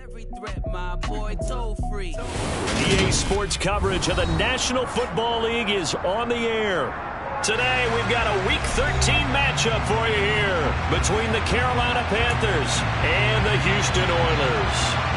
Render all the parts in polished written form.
EA Sports coverage of the National Football League is on the air. Today, we've got a Week 13 matchup for you here between the Carolina Panthers and the Houston Oilers.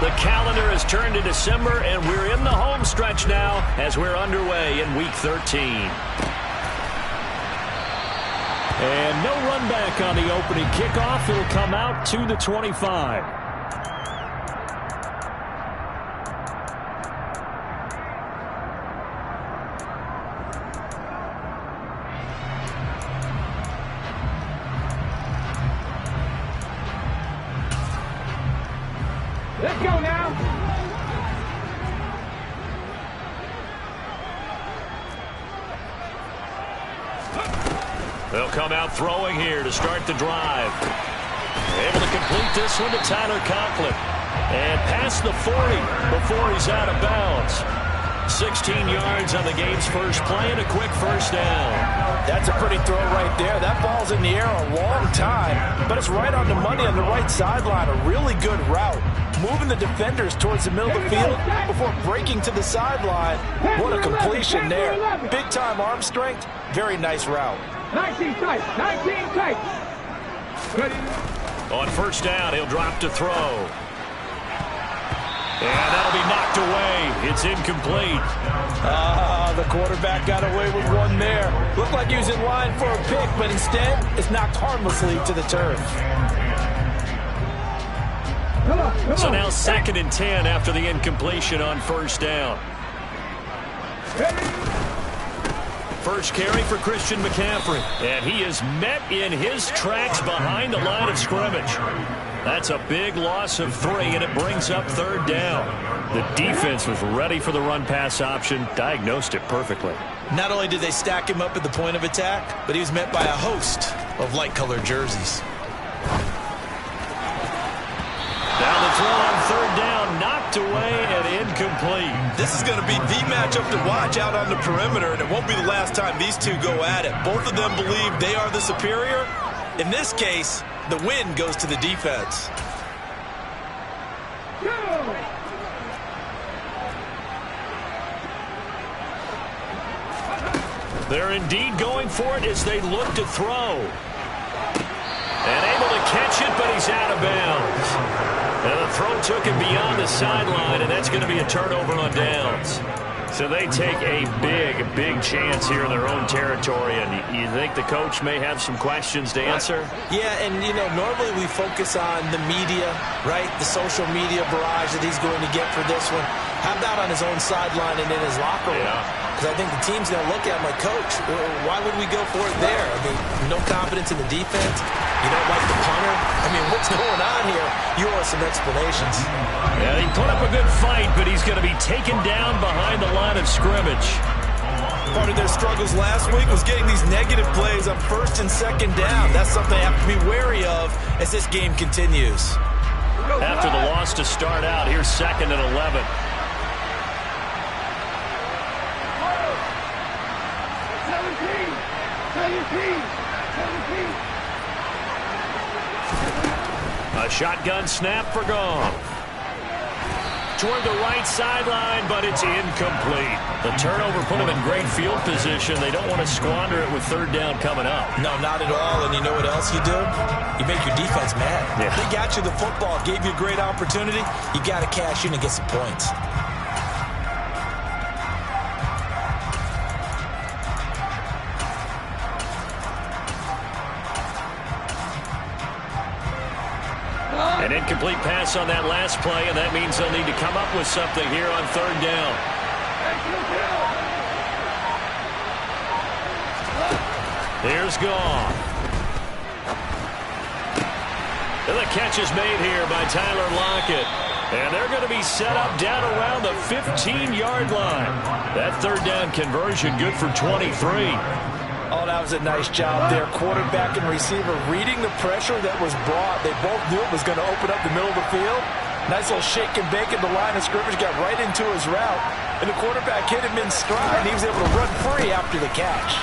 The calendar has turned to December, and we're in the home stretch now as we're underway in Week 13. And no run back on the opening kickoff. It'll come out to the 25. Let's go now. They'll come out throwing here to start the drive. Able to complete this one to Tyler Conklin. And past the 40 before he's out of bounds. 16 yards on the game's first play and a quick first down. That's a pretty throw right there. That ball's in the air a long time, but it's right on the money on the right sideline. A really good route. Moving the defenders towards the middle of the field before breaking to the sideline. What a completion there. Big-time arm strength. Very nice route. 19 tight. 19 tight. On first down, he'll drop to throw. And that'll be knocked away. It's incomplete. The quarterback got away with one there. Looked like he was in line for a pick, but instead, it's knocked harmlessly to the turf. So now 2nd and 10 after the incompletion on first down. First carry for Christian McCaffrey. And he is met in his tracks behind the line of scrimmage. That's a big loss of 3, and it brings up 3rd down. The defense was ready for the run-pass option, diagnosed it perfectly. Not only did they stack him up at the point of attack, but he was met by a host of light-colored jerseys. Now the throw on 3rd down, knocked away and incomplete. This is going to be the matchup to watch out on the perimeter, and it won't be the last time these two go at it. Both of them believe they are the superior. In this case, the win goes to the defense. They're indeed going for it as they look to throw. And able to catch it, but he's out of bounds. And the throw took him beyond the sideline, and that's going to be a turnover on downs. So they take a big chance here in their own territory. And you think the coach may have some questions to answer? Yeah, and, you know, normally we focus on the media, right? The social media barrage that he's going to get for this one. How about on his own sideline and in his locker room? Because I think the team's going to look at him like, Coach, why would we go for it there? I mean, no confidence in the defense. You don't like the punter. I mean, what's going on here? You owe us some explanations. Yeah, he put up a good fight, but he's going to be taken down behind the line of scrimmage. Part of their struggles last week was getting these negative plays on 1st and 2nd down. That's something they have to be wary of as this game continues. After the loss to start out, here's 2nd and 11. A shotgun snap for Gone. Toward the right sideline, but it's incomplete. The turnover put them in great field position. They don't want to squander it with 3rd down coming up. No, not at all. And you know what else you do? You make your defense mad. Yeah. They got you the football, gave you a great opportunity. You got to cash in and get some points. An incomplete pass on that last play, and that means they'll need to come up with something here on 3rd down. Here's Gone. And the catch is made here by Tyler Lockett. And they're going to be set up down around the 15-yard line. That third down conversion good for 23. Oh, that was a nice job there. Quarterback and receiver reading the pressure that was brought. They both knew it was going to open up the middle of the field. Nice little shake and bake at the line of scrimmage. Got right into his route. And the quarterback hit him in stride. And he was able to run free after the catch.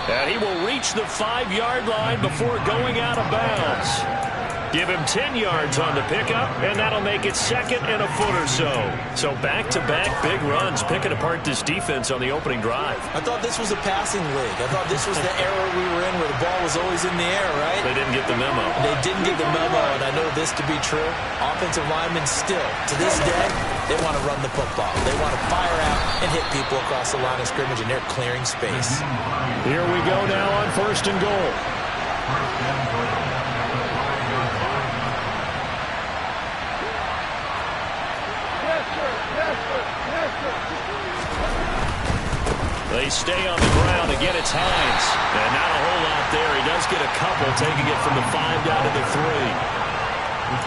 And he will reach the 5-yard line before going out of bounds. Give him 10 yards on the pickup, and that'll make it second and a foot or so. So back-to-back big runs, picking apart this defense on the opening drive. I thought this was a passing league. I thought this was the era we were in where the ball was always in the air, right? They didn't get the memo. They didn't get the memo, and I know this to be true. Offensive linemen still, to this day, they want to run the football. They want to fire out and hit people across the line of scrimmage, and they're clearing space. Here we go now on 1st and goal. They stay on the ground. Again, it's Hines. And not a whole lot there. He does get a couple, taking it from the 5 down to the 3.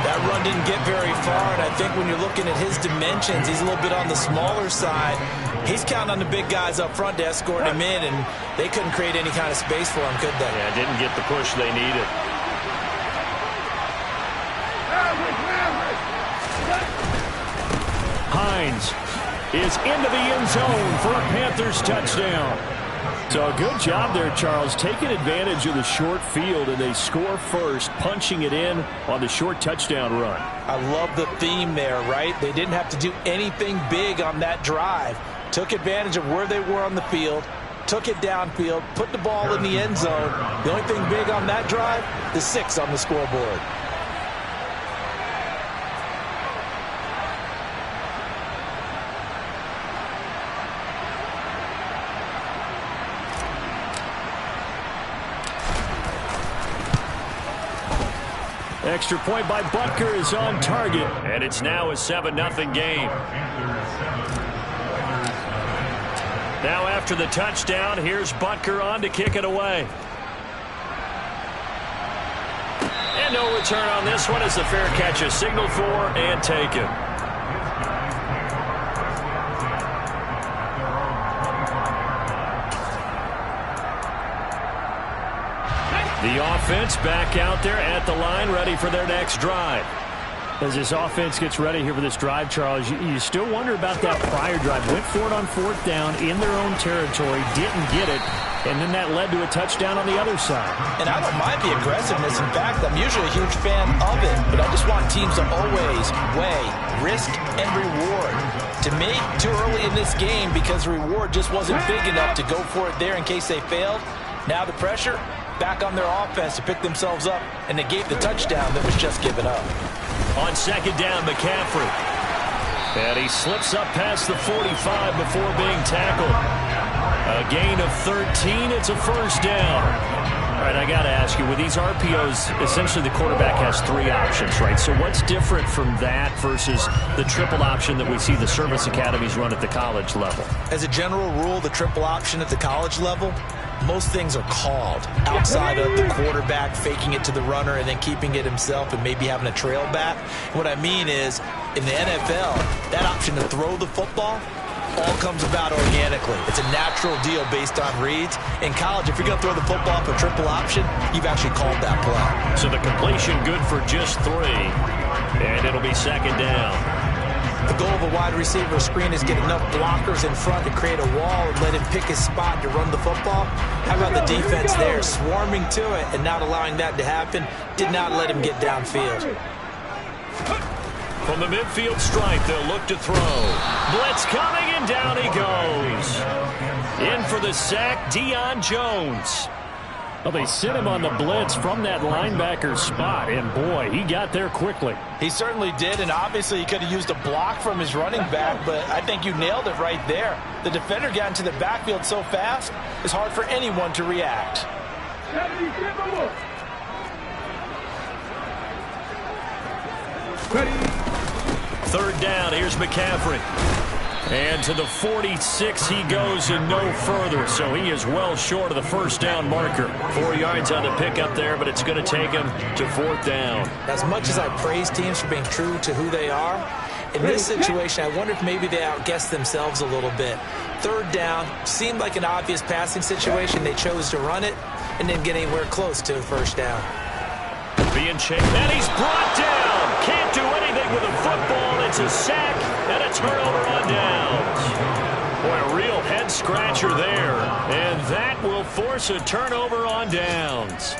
That run didn't get very far, and I think when you're looking at his dimensions, he's a little bit on the smaller side. He's counting on the big guys up front to escort him in, and they couldn't create any kind of space for him, could they? Yeah, didn't get the push they needed. Hines is into the end zone for a Panthers touchdown. So a good job there, Charles, taking advantage of the short field, and they score first, punching it in on the short touchdown run. I love the theme there, right? They didn't have to do anything big on that drive. Took advantage of where they were on the field, took it downfield, put the ball in the end zone. The only thing big on that drive, the 6 on the scoreboard. Extra point by Butker is on target, and it's now a 7-0 game. Now after the touchdown, here's Butker on to kick it away. And no return on this one as the fair catch is signaled for and taken. The offense back out there at the line, ready for their next drive. As this offense gets ready here for this drive, Charles, you still wonder about that prior drive. Went for it on 4th down in their own territory, didn't get it, and then that led to a touchdown on the other side. And I don't mind the aggressiveness. In fact, I'm usually a huge fan of it, but I just want teams to always weigh risk and reward. To me, too early in this game because the reward just wasn't big enough to go for it there in case they failed. Now the pressure back on their offense to pick themselves up, and they gave the touchdown that was just given up. On 2nd down, McCaffrey. And he slips up past the 45 before being tackled. A gain of 13. It's a 1st down. All right, I got to ask you, with these RPOs, essentially the quarterback has 3 options, right? So what's different from that versus the triple option that we see the service academies run at the college level? As a general rule, the triple option at the college level, most things are called outside of the quarterback faking it to the runner and then keeping it himself and maybe having a trail back. What I mean is, in the NFL, that option to throw the football all comes about organically. It's a natural deal based on reads. In college, if you're going to throw the football for triple option, you've actually called that play. So the completion good for just 3, and it'll be 2nd down. The goal of a wide receiver screen is get enough blockers in front to create a wall and let him pick his spot to run the football. How about the defense there, swarming to it and not allowing that to happen? Did not let him get downfield. From the midfield stripe, they'll look to throw. Blitz coming, and down he goes. In for the sack, Deion Jones. Well, they sit him on the blitz from that linebacker spot, and boy, he got there quickly. He certainly did, and obviously he could have used a block from his running back, but I think you nailed it right there. The defender got into the backfield so fast, it's hard for anyone to react. Ready. 3rd down, here's McCaffrey. And to the 46 he goes and no further. So he is well short of the first down marker. 4 yards on the pickup there, but it's going to take him to 4th down. As much as I praise teams for being true to who they are, in this situation, I wonder if maybe they outguessed themselves a little bit. 3rd down, seemed like an obvious passing situation. They chose to run it and didn't get anywhere close to the first down. Being chased, and he's brought down. Can't do anything with a football. It's a sack and a turnover on downs. Boy, a real head-scratcher there. And that will force a turnover on downs.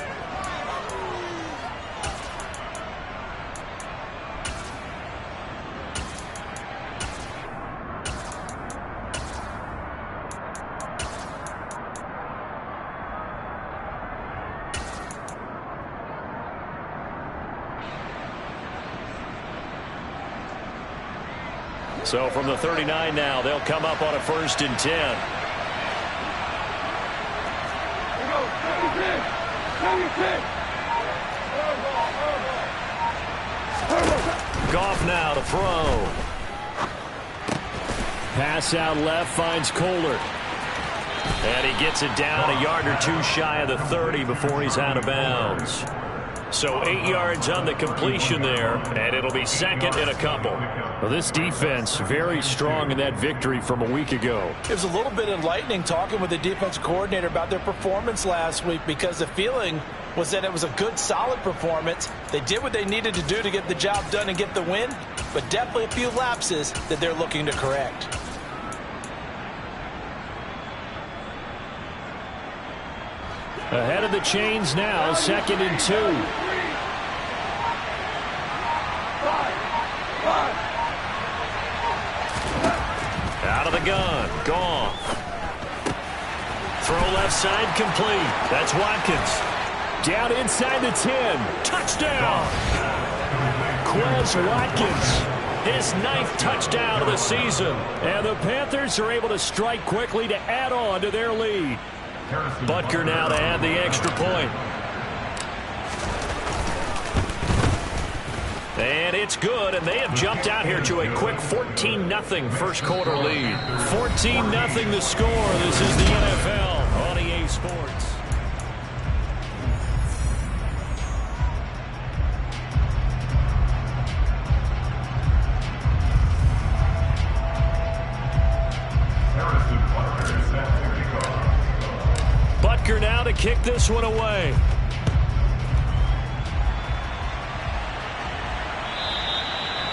So from the 39 now, they'll come up on a 1st and 10. Goff now to throw. Pass out left, finds Kohler. And he gets it down a yard or 2 shy of the 30 before he's out of bounds. So 8 yards on the completion there, and it'll be 2nd and a couple. Well, this defense very strong in that victory from a week ago. It was a little bit enlightening talking with the defense coordinator about their performance last week, because the feeling was that it was a good, solid performance. They did what they needed to do to get the job done and get the win, but definitely a few lapses that they're looking to correct. Ahead of the chains now, 2nd and 2. Out of the gun, Goff. Throw left side, complete. That's Watkins. Down inside the 10. Touchdown! Quez Watkins. His 9th touchdown of the season. And the Panthers are able to strike quickly to add on to their lead. Butker now to add the extra point. And it's good, and they have jumped out here to a quick 14-0 first quarter lead. 14-0 the score. This is the NFL on EA Sports. Butker now to kick this one away.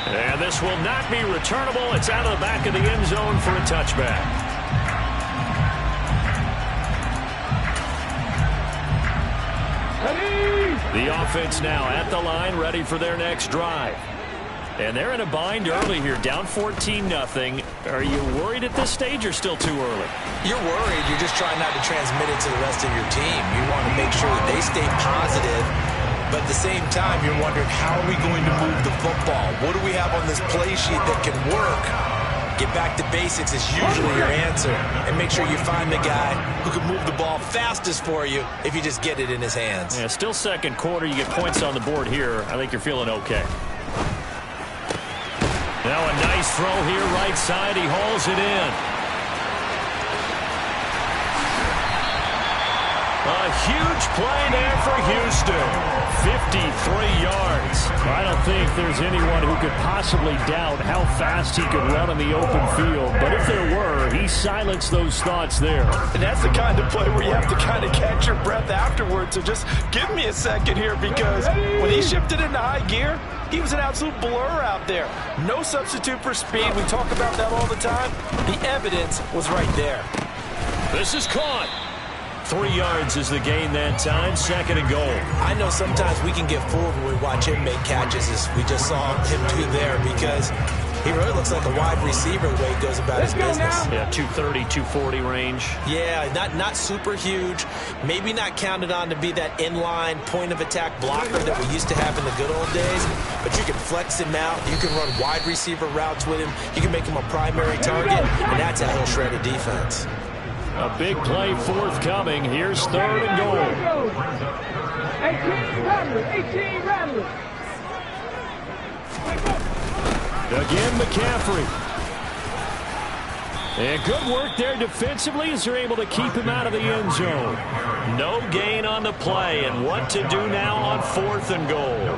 And this will not be returnable. It's out of the back of the end zone for a touchback. The offense now at the line, ready for their next drive. And they're in a bind early here, down 14-0. Are you worried at this stage or still too early? You're worried. You're just trying not to transmit it to the rest of your team. You want to make sure that they stay positive, but at the same time, you're wondering, how are we going to move the football? What do we have on this play sheet that can work? Get back to basics is usually your answer, and make sure you find the guy who can move the ball fastest for you if you just get it in his hands. Yeah, still second quarter. You get points on the board here. I think you're feeling okay. Now a nice throw here, right side. He hauls it in. A huge play there for Houston. 53 yards. I don't think there's anyone who could possibly doubt how fast he could run on the open field. But if there were, he silenced those thoughts there. And that's the kind of play where you have to kind of catch your breath afterwards. So just give me a second here, because when he shifted into high gear, he was an absolute blur out there. No substitute for speed. We talk about that all the time. The evidence was right there. This is caught. 3 yards is the gain that time. 2nd and goal. I know sometimes we can get fooled when we watch him make catches, as we just saw him do there, because he really looks like a wide receiver the way he goes about his business. Yeah, 230, 240 range. Yeah, not super huge. Maybe not counted on to be that inline point-of-attack blocker that we used to have in the good old days, but you can flex him out. You can run wide receiver routes with him. You can make him a primary target, and that's how he'll shred a defense. A big play forthcoming. Here's 3rd and goal. 18 rattlers. Again, McCaffrey. And good work there defensively as they're able to keep him out of the end zone. No gain on the play, and what to do now on 4th and goal.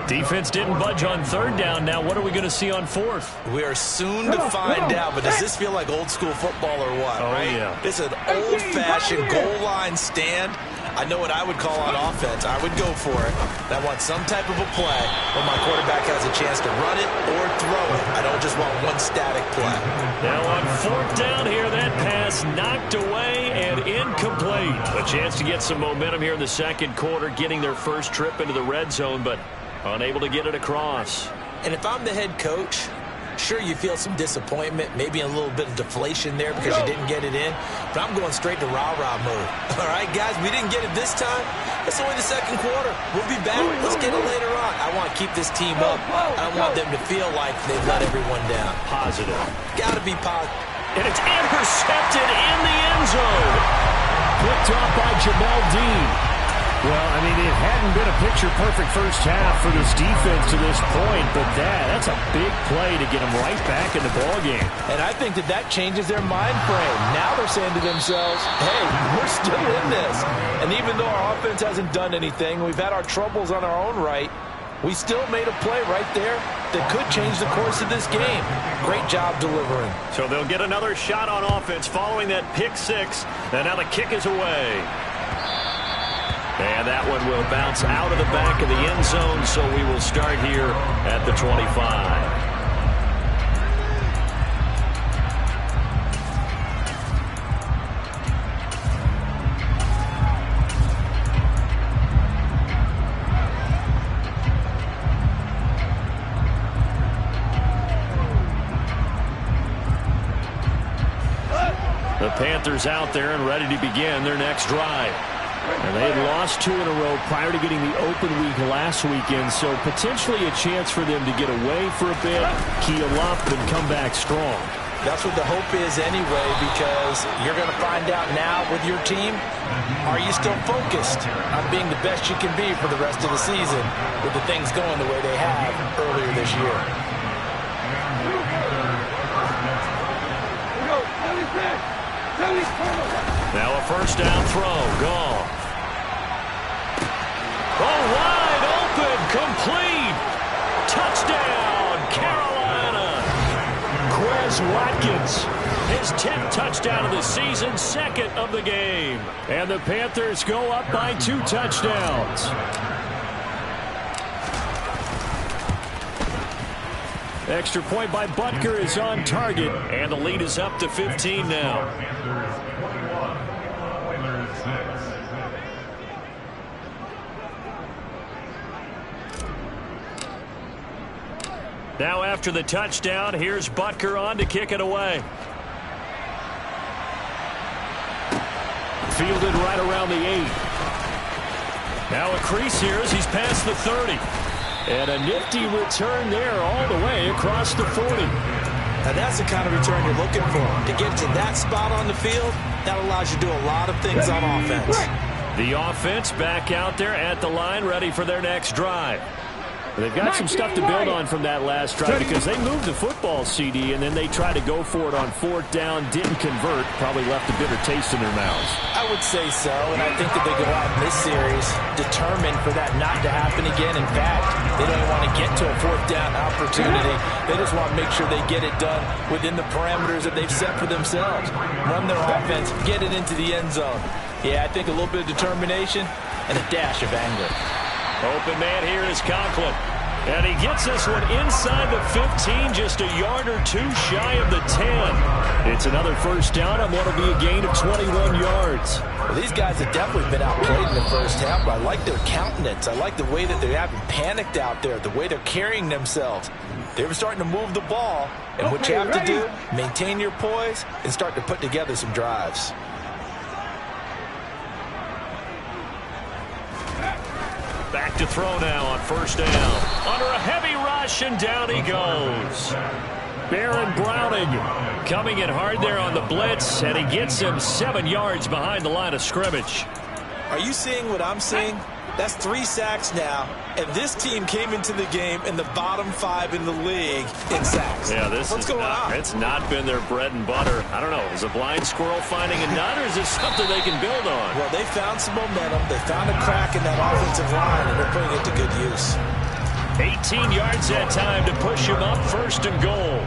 Defense didn't budge on 3rd down. Now what are we going to see on 4th? We are soon to find out, but does this feel like old school football or what? Oh, right? yeah. This is an old-fashioned goal line stand. I know what I would call on offense. I would go for it. I want some type of a play where my quarterback has a chance to run it or throw it. I don't just want one static play. Now on 4th down here, that pass knocked away and incomplete. A chance to get some momentum here in the 2nd quarter, getting their first trip into the red zone, but unable to get it across. And if I'm the head coach, sure, you feel some disappointment, maybe a little bit of deflation there because you didn't get it in, but I'm going straight to rah-rah mode. All right, guys, we didn't get it this time. It's only the 2nd quarter. We'll be back. Let's get it later on. I want to keep this team up. I don't want them to feel like they've let everyone down. Positive. Got to be positive. And it's intercepted in the end zone. Picked off by Jamal Dean. Well, I mean, it hadn't been a picture-perfect first half for this defense to this point, but that's a big play to get them right back in the ballgame. And I think that changes their mind frame. Now they're saying to themselves, hey, we're still in this. And even though our offense hasn't done anything, we've had our troubles on our own right, we still made a play right there that could change the course of this game. Great job delivering. So they'll get another shot on offense following that pick 6, and now the kick is away. And that one will bounce out of the back of the end zone, so we will start here at the 25. The Panthers out there and ready to begin their next drive. And they had lost 2 in a row prior to getting the open week last weekend, so potentially a chance for them to get away for a bit, keel up, and come back strong. That's what the hope is anyway, because you're going to find out now with your team, are you still focused on being the best you can be for the rest of the season with the things going the way they have earlier this year? Now a first down throw, gone. Oh, wide open, complete. Touchdown, Carolina. Quez Watkins, his 10th touchdown of the season, 2nd of the game. And the Panthers go up by 2 touchdowns. Extra point by Butker is on target, and the lead is up to 15 now. Now after the touchdown, here's Butker on to kick it away. Fielded right around the 8. Now a crease here as he's past the 30. And a nifty return there all the way across the 40. Now that's the kind of return you're looking for. To get to that spot on the field, that allows you to do a lot of things on offense. The offense back out there at the line, ready for their next drive. They've got some stuff to build on from that last drive because they moved the football, CD, and then they tried to go for it on 4th down, didn't convert, probably left a bitter taste in their mouths. I would say so, and I think that they go out in this series determined for that not to happen again. In fact, they don't even want to get to a 4th down opportunity. They just want to make sure they get it done within the parameters that they've set for themselves. Run their offense, get it into the end zone. Yeah, I think a little bit of determination and a dash of anger. Open man here is Conklin. And he gets this one inside the 15, just a yard or 2 shy of the 10. It's another first down on what will be a gain of 21 yards. Well, these guys have definitely been outplayed in the first half, but I like their countenance. I like the way that they haven't panicked out there, the way they're carrying themselves. They're starting to move the ball, and what you have to do, maintain your poise and start to put together some drives. Back to throw now on first down. Under a heavy rush, and down he goes. Baron Browning coming in hard there on the blitz, and he gets him 7 yards behind the line of scrimmage. Are you seeing what I'm seeing? That's 3 sacks now, and this team came into the game in the bottom 5 in the league in sacks. Yeah, What's going on? It's not been their bread and butter. I don't know. Is a blind squirrel finding a nut, or is this something they can build on? Well, they found some momentum. They found a crack in that offensive line, and they're putting it to good use. 18 yards that time to push him up, 1st and goal.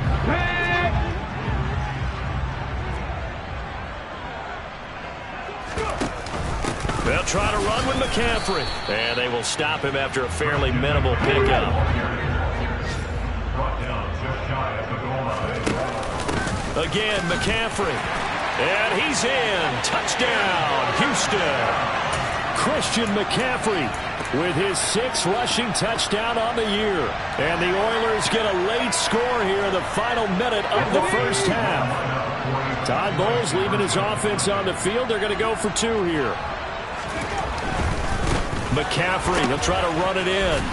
They'll try to run with McCaffrey. And they will stop him after a fairly minimal pickup. Again, McCaffrey. And he's in. Touchdown, Houston. Christian McCaffrey with his 6th rushing touchdown on the year. And the Oilers get a late score here in the final minute of the first half. Todd Bowles leaving his offense on the field. They're going to go for 2 here. McCaffrey, he'll try to run it in.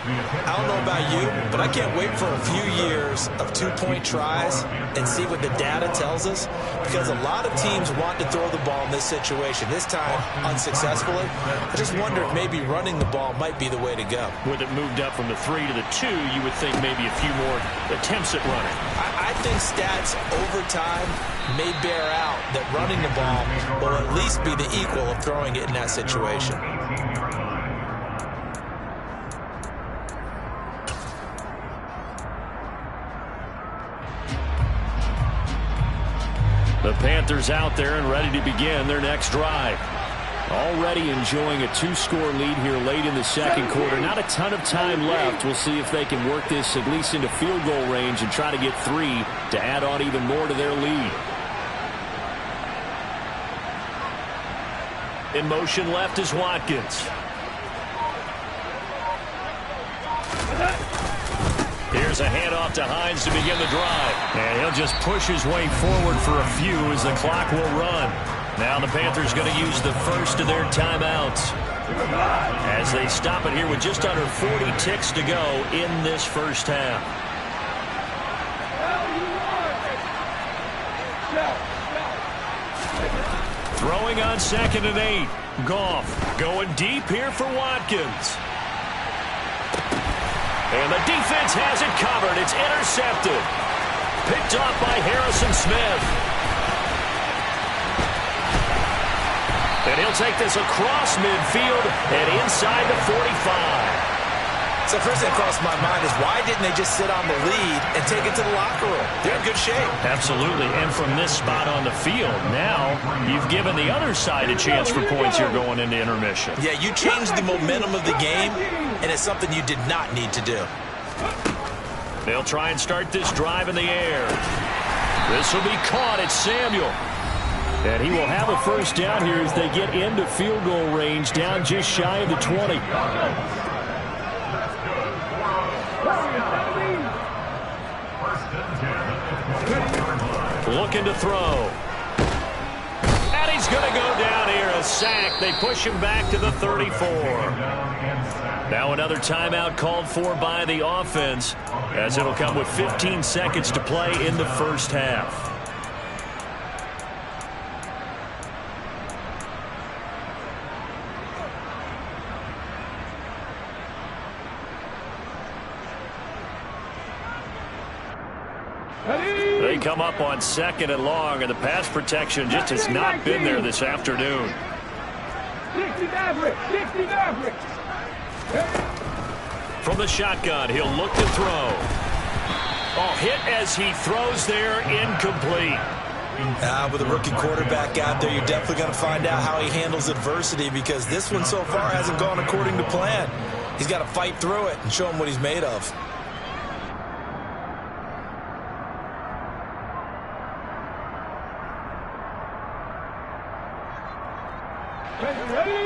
I don't know about you, but I can't wait for a few years of 2-point tries and see what the data tells us, because a lot of teams want to throw the ball in this situation. This time, unsuccessfully. I just wonder if maybe running the ball might be the way to go. With it moved up from the 3 to the 2, you would think maybe a few more attempts at running. I think stats over time may bear out that running the ball will at least be the equal of throwing it in that situation. The Panthers out there and ready to begin their next drive. Already enjoying a 2-score lead here late in the second quarter. Not a ton of time left. We'll see if they can work this at least into field goal range and try to get 3 to add on even more to their lead. In motion left is Watkins. Here's a handoff to Hines to begin the drive. And he'll just push his way forward for a few as the clock will run. Now the Panthers going to use the first of their timeouts as they stop it here with just under 40 ticks to go in this first half. Throwing on 2nd and 8. Goff going deep here for Watkins. And the defense has it covered. It's intercepted. Picked off by Harrison Smith. And he'll take this across midfield and inside the 45. So first thing that crossed my mind is, why didn't they just sit on the lead and take it to the locker room? They're in good shape. Absolutely. And from this spot on the field, now you've given the other side a chance for points here going into intermission. Yeah, you changed the momentum of the game, and it's something you did not need to do. They'll try and start this drive in the air. This will be caught. It's Samuel. And he will have a first down here as they get into field goal range, down just shy of the 20. Looking to throw. And he's going to go down here, a sack. They push him back to the 34. Now another timeout called for by the offense, as it'll come with 15 seconds to play in the first half. They come up on 2nd and long, and the pass protection just has not been there this afternoon. 60 Maverick! 60 Maverick! From the shotgun, he'll look to throw. Oh, hit as he throws there, incomplete. With a rookie quarterback out there, you're definitely going to find out how he handles adversity, because this one so far hasn't gone according to plan. He's got to fight through it and show him what he's made of.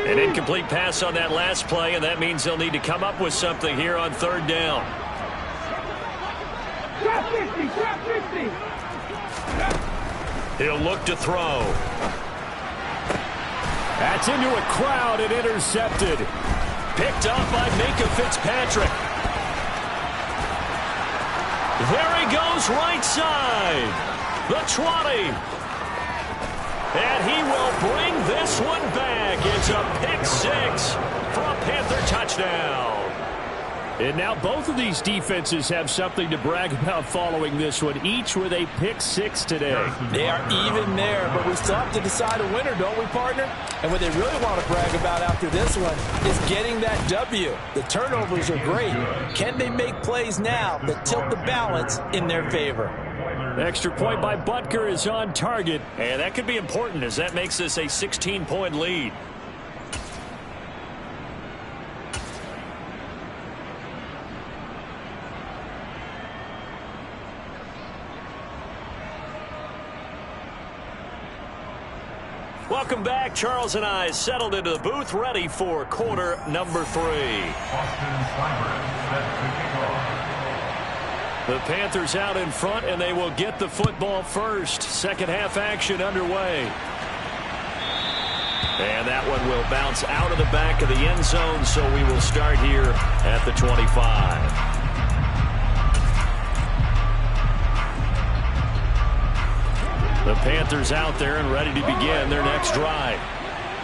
An incomplete pass on that last play, and that means they'll need to come up with something here on 3rd down. Drop 50! Drop 50! He'll look to throw. That's into a crowd and intercepted. Picked up by Minka Fitzpatrick. There he goes, right side. The 20. And he will bring this one back. It's a pick six for a Panther touchdown. And now both of these defenses have something to brag about following this one, each with a pick six today. They are even there, but we still have to decide a winner, don't we, partner? And what they really want to brag about after this one is getting that W. The turnovers are great. Can they make plays now that tilt the balance in their favor? Extra point by Butker is on target, and that could be important as that makes this a 16-point lead. Welcome back. Charles and I settled into the booth, ready for quarter number 3. The Panthers out in front, and they will get the football first. Second half action underway. And that one will bounce out of the back of the end zone, so we will start here at the 25. The Panthers out there and ready to begin their next drive.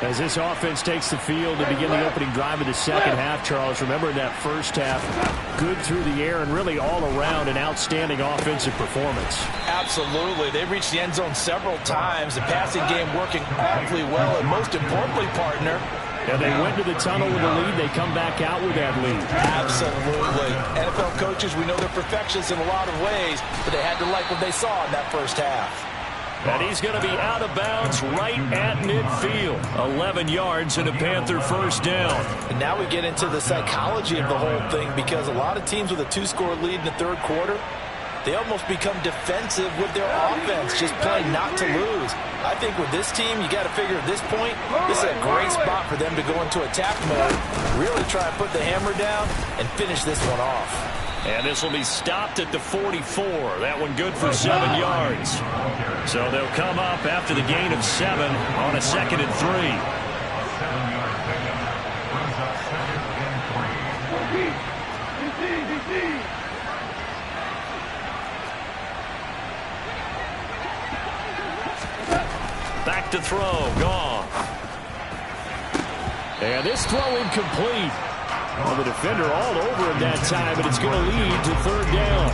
As this offense takes the field to begin the opening drive of the second half, Charles, remember in that first half, good through the air and really all around an outstanding offensive performance. Absolutely. They reached the end zone several times. The passing game working awfully well, and most importantly, partner, and they went to the tunnel with a lead. They come back out with that lead. Absolutely. NFL coaches, we know they're perfectionists in a lot of ways, but they had to like what they saw in that first half. And he's going to be out of bounds right at midfield. 11 yards and a Panther first down. And now we get into the psychology of the whole thing, because a lot of teams with a 2-score lead in the third quarter, they almost become defensive with their offense, just playing not to lose. I think with this team, you got to figure at this point, this is a great spot for them to go into attack mode, really try and put the hammer down and finish this one off. And this will be stopped at the 44. That one good for 7 yards. So they'll come up after the gain of 7 on a 2nd and 3. Back to throw. Gone. And this throw incomplete. Well, the defender all over him that time, but it's going to lead to third down.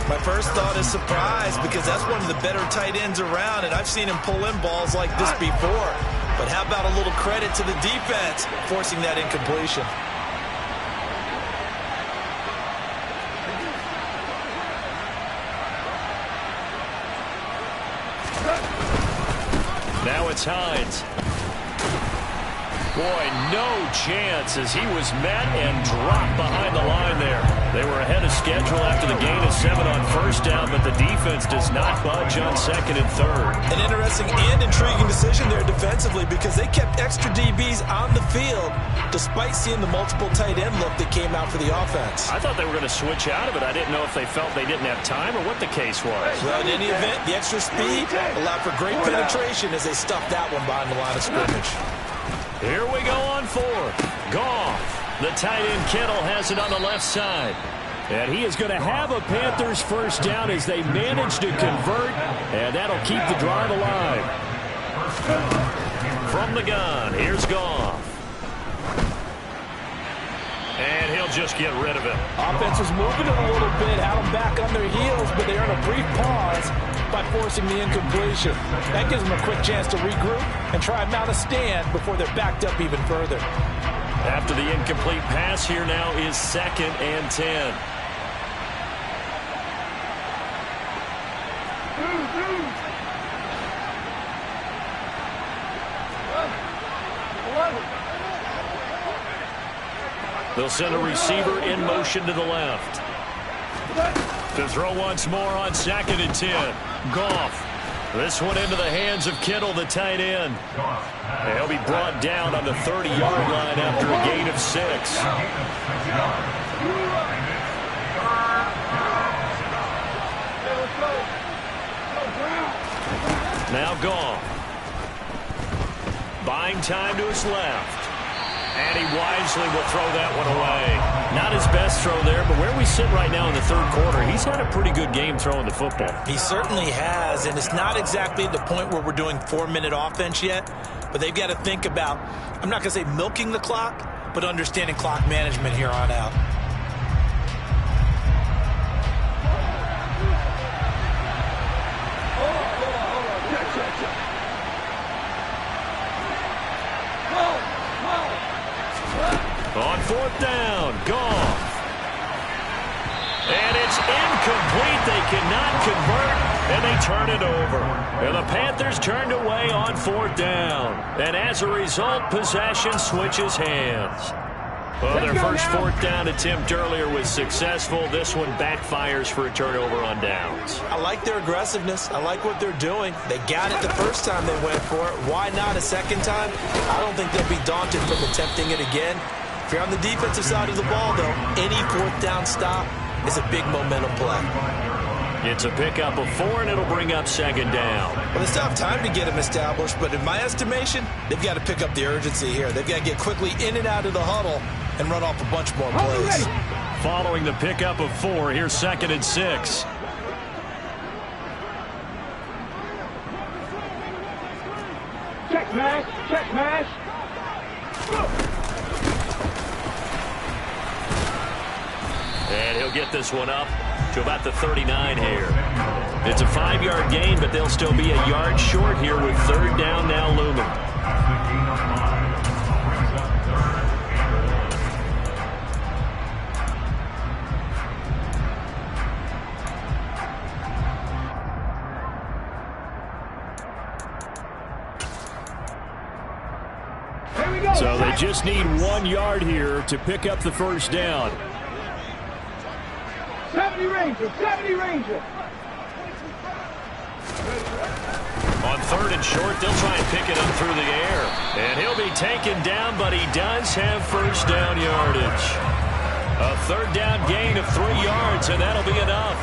My first thought is surprise, because that's one of the better tight ends around, and I've seen him pull in balls like this before. But how about a little credit to the defense forcing that incompletion? Now it's Hines. Boy, no chance as he was met and dropped behind the line there. They were ahead of schedule after the gain of 7 on first down, but the defense does not budge on 2nd and 3rd. An interesting and intriguing decision there defensively, because they kept extra DBs on the field despite seeing the multiple tight end look that came out for the offense. I thought they were going to switch out of it. I didn't know if they felt they didn't have time or what the case was. Well, in any event, the extra speed allowed for great penetration as they stuffed that one behind the line of scrimmage. Here we go on 4th. Goff. The tight end Kittle has it on the left side. And he is going to have a Panthers first down as they manage to convert. And that'll keep the drive alive. From the gun, here's Goff. And he'll just get rid of it. Offense was moving it a little bit, had them back on their heels, but they earn a brief pause by forcing the incompletion. That gives them a quick chance to regroup and try and mount a stand before they're backed up even further. After the incomplete pass, here now is 2nd and 10. They'll send a receiver in motion to the left. To throw once more on 2nd and 10. Goff. This one into the hands of Kittle, the tight end. And he'll be brought down on the 30-yard line after a gain of 6. Now Goff. Buying time to his left. And he wisely will throw that one away. Not his best throw there, but where we sit right now in the third quarter, he's had a pretty good game throwing the football. He certainly has, and it's not exactly at the point where we're doing 4-minute offense yet, but they've got to think about, I'm not going to say milking the clock, but understanding clock management here on out. On fourth down, Goff. And it's incomplete. They cannot convert, and they turn it over. And the Panthers turned away on fourth down. And as a result, possession switches hands. Well, their first fourth down attempt earlier was successful. This one backfires for a turnover on downs. I like their aggressiveness. I like what they're doing. They got it the first time they went for it. Why not a second time? I don't think they'll be daunted from attempting it again. If you're on the defensive side of the ball, though, any fourth down stop is a big momentum play. It's a pickup of 4, and it'll bring up second down. Well, they still have time to get him established, but in my estimation, they've got to pick up the urgency here. They've got to get quickly in and out of the huddle and run off a bunch more plays. Following the pickup of 4, here's 2nd and 6. Check mash, check mash. And he'll get this one up to about the 39 here. It's a 5-yard gain, but they'll still be a yard short here with third down now looming. So they just need 1 yard here to pick up the first down. 70 Ranger, 70 Ranger. On third and short, they'll try and pick it up through the air. And he'll be taken down, but he does have first down yardage. A third down gain of 3 yards, and that'll be enough.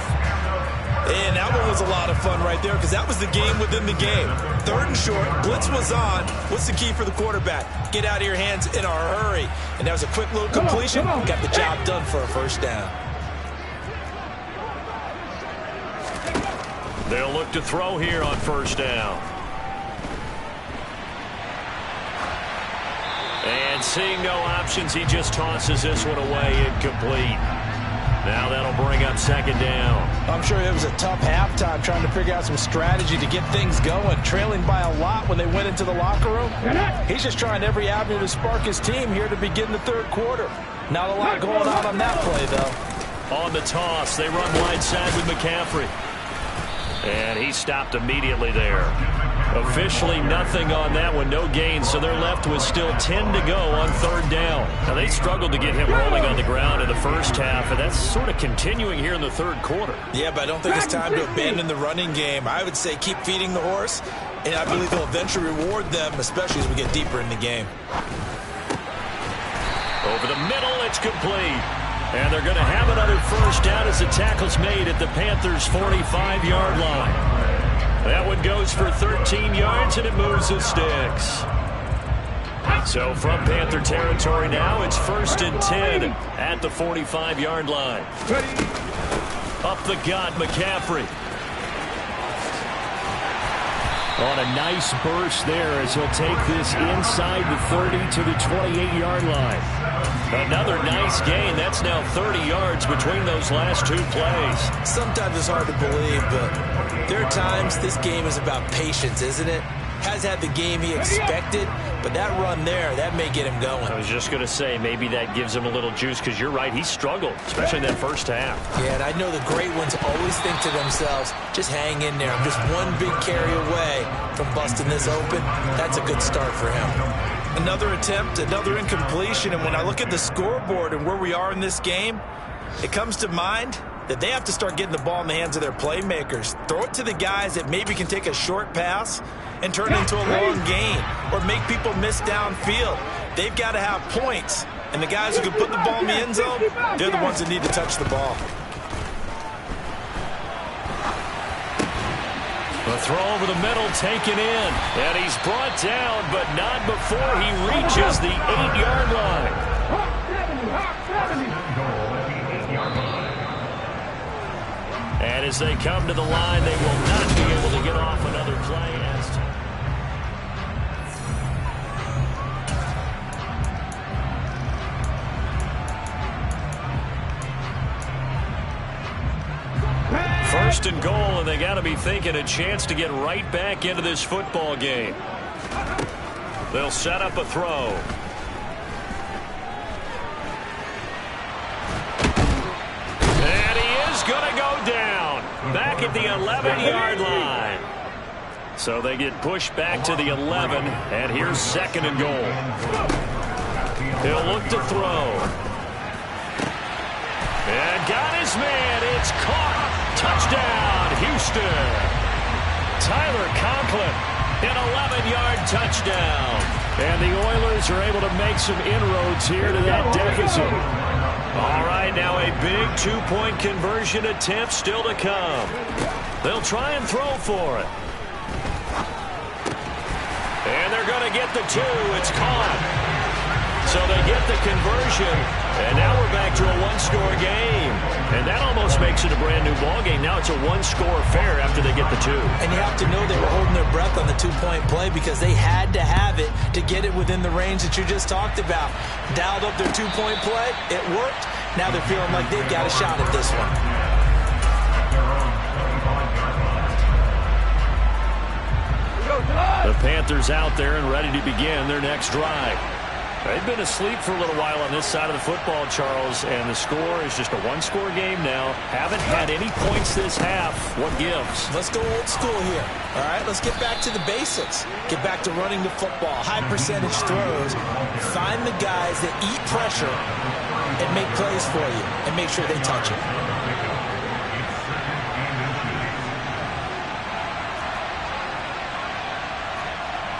And that one was a lot of fun right there because that was the game within the game. Third and short, blitz was on. What's the key for the quarterback? Get out of your hands in a hurry. And that was a quick little completion. Got the job done for a first down. They'll look to throw here on first down. And seeing no options, he just tosses this one away incomplete. Now that'll bring up second down. I'm sure it was a tough halftime trying to figure out some strategy to get things going. Trailing by a lot when they went into the locker room. He's just trying every avenue to spark his team here to begin the third quarter. Not a lot going on that play, though. On the toss, they run wide side with McCaffrey. And he stopped immediately there. Officially nothing on that one, no gain, so they're left with still 10 to go on third down. Now, they struggled to get him rolling on the ground in the first half, and that's sort of continuing here in the third quarter. Yeah, but I don't think it's time to abandon the running game. I would say keep feeding the horse, and I believe they'll eventually reward them, especially as we get deeper in the game. Over the middle, it's complete. And they're going to have another first down as the tackle's made at the Panthers' 45-yard line. That one goes for 13 yards, and it moves the sticks. So from Panther territory now, it's 1st and 10 at the 45-yard line. Up the gut, McCaffrey. On a nice burst there as he'll take this inside the 30 to the 28-yard line. Another nice gain. That's now 30 yards between those last 2 plays. Sometimes it's hard to believe, but there are times this game is about patience, isn't it? Has had the game he expected, but that run there, that may get him going. I was just going to say, maybe that gives him a little juice, because you're right, he struggled, especially in that first half. Yeah, and I know the great ones always think to themselves, just hang in there. I'm just one big carry away from busting this open. That's a good start for him. Another attempt, another incompletion, and when I look at the scoreboard and where we are in this game, it comes to mind that they have to start getting the ball in the hands of their playmakers. Throw it to the guys that maybe can take a short pass and turn it into a long gain or make people miss downfield. They've got to have points, and the guys who can put the ball in the end zone, they're the ones that need to touch the ball. The throw over the middle taken in. And he's brought down, but not before he reaches the 8-yard line. And as they come to the line, they will not be able to get off another play. First and goal, and they got to be thinking a chance to get right back into this football game. They'll set up a throw. And he is going to go down back at the 11-yard line. So they get pushed back to the 11, and here's second and goal. He'll look to throw. And got his man. It's caught. Touchdown, Houston. Tyler Conklin, an 11-yard touchdown. And the Oilers are able to make some inroads here to that deficit. All right, now a big two-point conversion attempt still to come. They'll try and throw for it. And they're going to get the 2. It's caught. So they get the conversion, and now we're back to a one-score game. And that almost makes it a brand-new ball game. Now it's a one-score affair after they get the 2. And you have to know they were holding their breath on the two-point play because they had to have it to get it within the range that you just talked about. Dialed up their two-point play. It worked. Now they're feeling like they've got a shot at this one. The Panthers out there and ready to begin their next drive. They've been asleep for a little while on this side of the football, Charles, and the score is just a one-score game now. Haven't had any points this half. What gives? Let's go old school here. All right, let's get back to the basics. Get back to running the football, high percentage throws. Find the guys that eat pressure and make plays for you and make sure they touch it.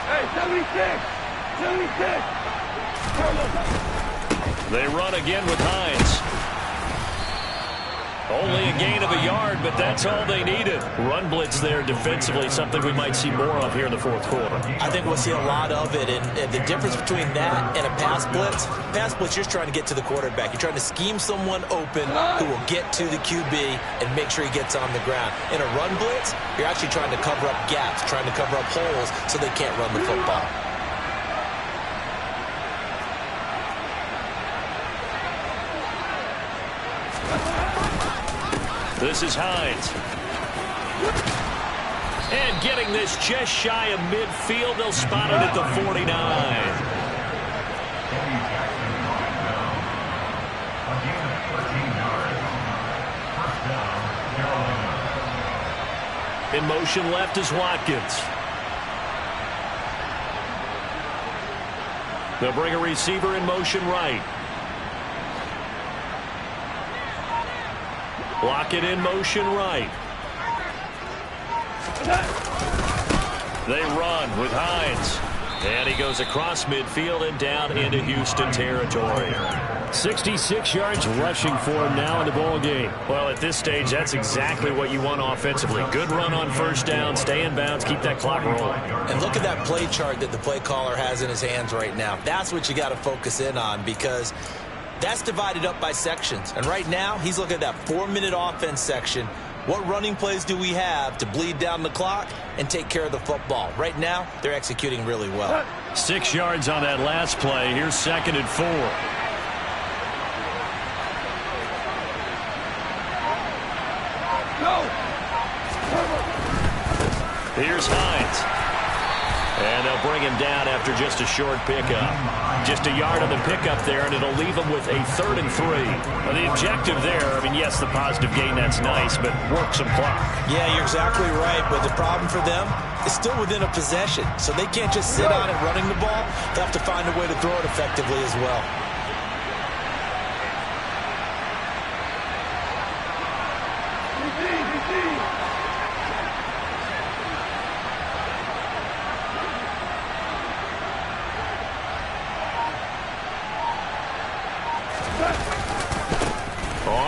Hey, 76! 76! They run again with Hines. Only a gain of a yard, but that's all they needed. Run blitz there defensively, something we might see more of here in the fourth quarter. I think we'll see a lot of it, and the difference between that and a pass blitz, you're trying to get to the quarterback. You're trying to scheme someone open who will get to the QB and make sure he gets on the ground. In a run blitz, you're actually trying to cover up gaps, trying to cover up holes so they can't run the football. This is Hines. And getting this just shy of midfield, they'll spot it at the 49. In motion left is Watkins. They'll bring a receiver in motion right. Lockett in motion right. They run with Hines. And he goes across midfield and down into Houston territory. 66 yards rushing for him now in the ball game. Well, at this stage, that's exactly what you want offensively. Good run on first down, stay in bounds, keep that clock rolling. And look at that play chart that the play caller has in his hands right now. That's what you got to focus in on because that's divided up by sections. And right now, he's looking at that 4-minute offense section. What running plays do we have to bleed down the clock and take care of the football? Right now, they're executing really well. 6 yards on that last play. Here's 2nd and 4. Here's Hines. And they'll bring him down after just a short pickup. Just a yard on the pickup there, and it'll leave him with a 3rd and 3. Now, the objective there, I mean, yes, the positive gain, that's nice, but work some clock. Yeah, you're exactly right, but the problem for them is still within a possession. So they can't just sit on it running the ball. They have to find a way to throw it effectively as well.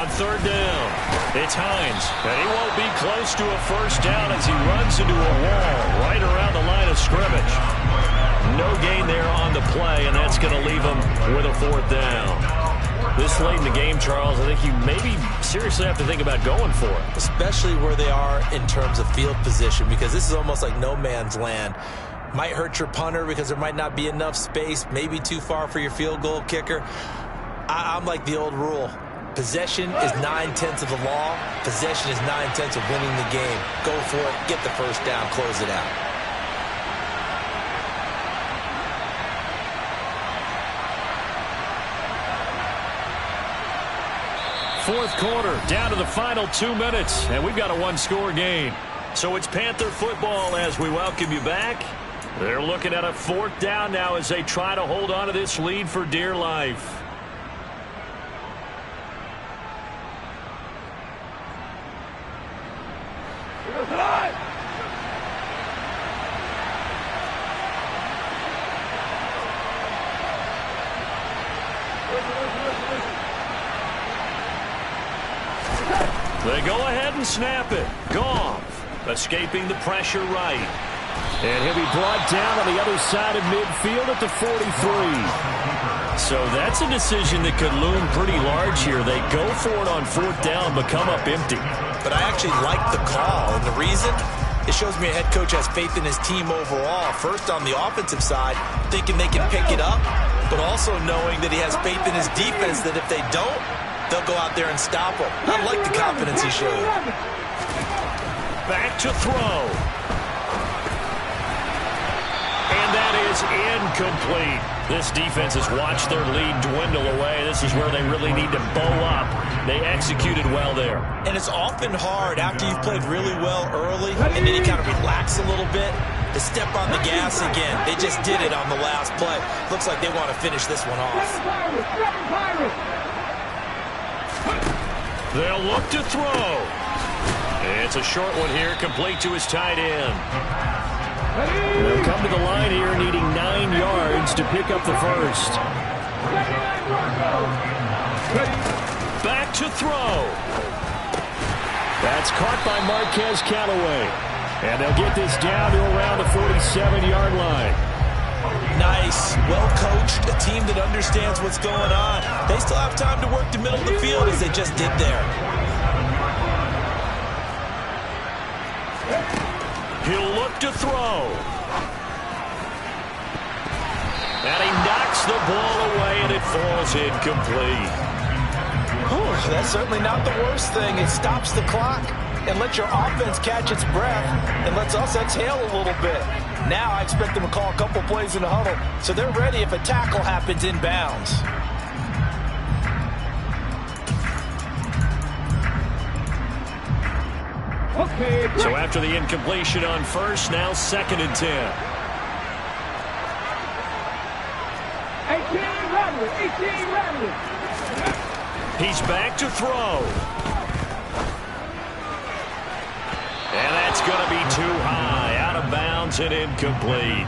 On third down, it's Hines. And he won't be close to a first down as he runs into a wall right around the line of scrimmage. No gain there on the play, and that's going to leave him with a fourth down. This late in the game, Charles, I think you maybe seriously have to think about going for it. Especially where they are in terms of field position, because this is almost like no man's land. Might hurt your punter because there might not be enough space, maybe too far for your field goal kicker. I'm like the old rule. Possession is 9/10 of the law. Possession is 9/10 of winning the game. Go for it. Get the first down. Close it out. Fourth quarter, down to the final 2 minutes, and we've got a one-score game. So it's Panther football as we welcome you back. They're looking at a fourth down now as they try to hold on to this lead for dear life. They go ahead and snap it. Goff escaping the pressure right. And he'll be brought down on the other side of midfield at the 43. So that's a decision that could loom pretty large here. They go for it on fourth down, but come up empty. But I actually like the call, and the reason? It shows me a head coach has faith in his team overall. First, on the offensive side, thinking they can pick it up, but also knowing that he has faith in his defense that if they don't, they'll go out there and stop him. I like the confidence he showed. Back to throw. And that is incomplete. This defense has watched their lead dwindle away. This is where they really need to bow up. They executed well there. And it's often hard after you've played really well early and then you kind of relax a little bit to step on the gas again. They just did it on the last play. Looks like they want to finish this one off. They'll look to throw. It's a short one here, complete to his tight end. They'll come to the line here needing 9 yards to pick up the first. Back to throw. That's caught by Marquez Callaway. And they'll get this down to around the 47-yard line. Nice, well-coached, a team that understands what's going on. They still have time to work the middle of the field as they just did there. He'll look to throw. And he knocks the ball away, and it falls incomplete. Whew, that's certainly not the worst thing. It stops the clock and lets your offense catch its breath and lets us exhale a little bit. Now I expect them to call a couple plays in the huddle, so they're ready if a tackle happens inbounds. Okay. So after the incompletion on first, now 2nd and 10. 18 Rattler, 18 Rattler. He's back to throw. And that's going to be too high, out of bounds and incomplete.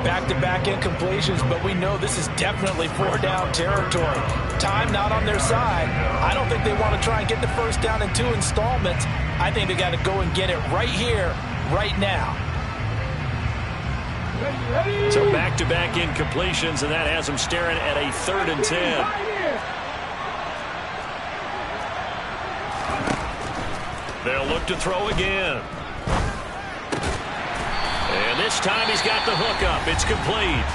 Back-to-back incompletions, but we know this is definitely 4-down territory. Time not on their side. I don't think they want to try and get the first down in 2 installments. I think they got to go and get it right here, right now. So back-to-back incompletions, and that has them staring at a 3rd and 10. They'll look to throw again. And this time he's got the hook up. It's complete.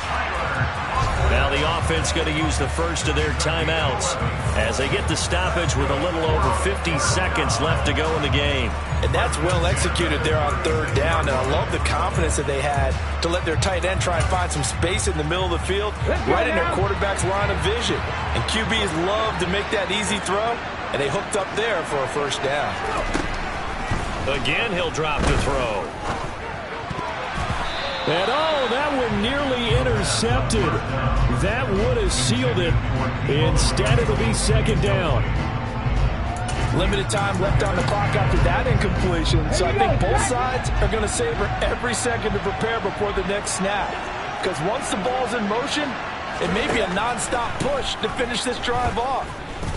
Now the offense going to use the first of their timeouts as they get the stoppage with a little over 50 seconds left to go in the game. And that's well executed there on 3rd down. And I love the confidence that they had to let their tight end try and find some space in the middle of the field, right in their quarterback's line of vision. And QBs love to make that easy throw, and they hooked up there for a first down. Again, he'll drop to throw. And oh, that one nearly intercepted. That would have sealed it. Instead, it'll be 2nd down. Limited time left on the clock after that incompletion, so I think both sides are going to savor every second to prepare before the next snap. Because once the ball's in motion, it may be a nonstop push to finish this drive off.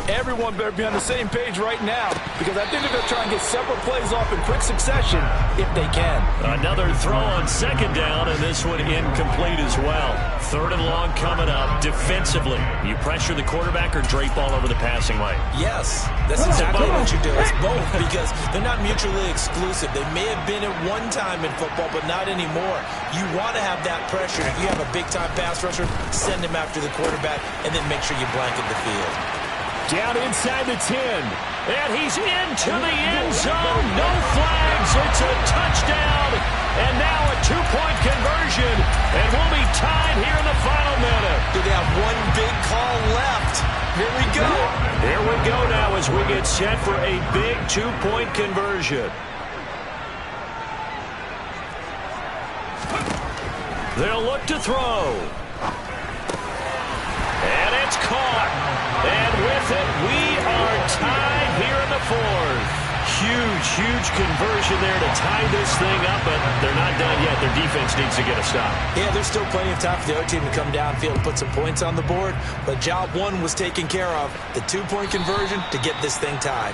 Everyone better be on the same page right now, because I think they're going to try and get several plays off in quick succession if they can. Another throw on second down, and this one incomplete as well. Third and long coming up. Defensively, you pressure the quarterback or drape all over the passing lane? Yes, that's exactly what you do. It's both, because they're not mutually exclusive. They may have been at one time in football, but not anymore. You want to have that pressure. If you have a big-time pass rusher, send him after the quarterback, and then make sure you blanket the field. Down inside the 10. And he's into the end zone. No flags. It's a touchdown. And now a two-point conversion. And we'll be tied here in the final minute. Do they have one big call left? Here we go. Here we go now as we get set for a big two-point conversion. They'll look to throw. And it's caught. And with it, we are tied here in the fourth. Huge conversion there to tie this thing up, but they're not done yet. Their defense needs to get a stop. Yeah, there's still plenty of time for the other team to come downfield and put some points on the board, but job one was taken care of. The two-point conversion to get this thing tied.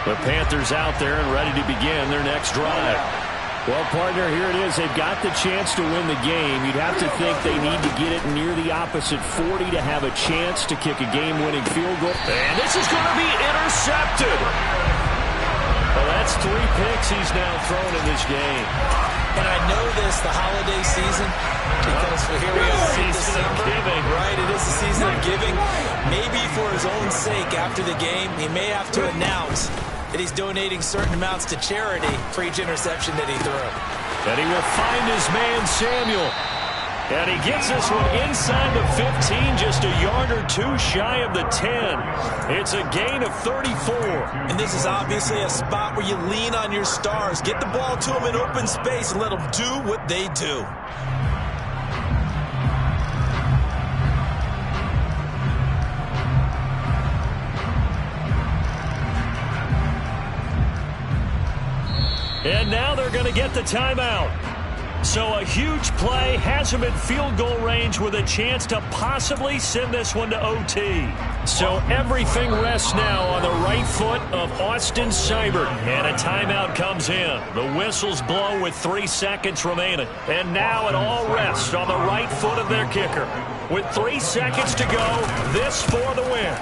The Panthers out there and ready to begin their next drive. Well, partner, here it is. They've got the chance to win the game. You'd have to think they need to get it near the opposite 40 to have a chance to kick a game-winning field goal. And this is going to be intercepted. Well, that's 3 picks he's now thrown in this game. And I know this, the holiday season, because here we are in December. Right, it is the season of giving. Maybe for his own sake, after the game, he may have to announce that he's donating certain amounts to charity for each interception that he threw. And he will find his man, Samuel. And he gets this one inside the 15, just a yard or two shy of the 10. It's a gain of 34. And this is obviously a spot where you lean on your stars. Get the ball to them in open space and let them do what they do. And now they're going to get the timeout. So a huge play has him in field goal range with a chance to possibly send this one to OT. So everything rests now on the right foot of Austin Seibert. And a timeout comes in. The whistles blow with 3 seconds remaining. And now it all rests on the right foot of their kicker. With 3 seconds to go, this for the win.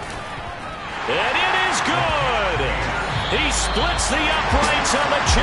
And it is good. He splits the uprights on the chin.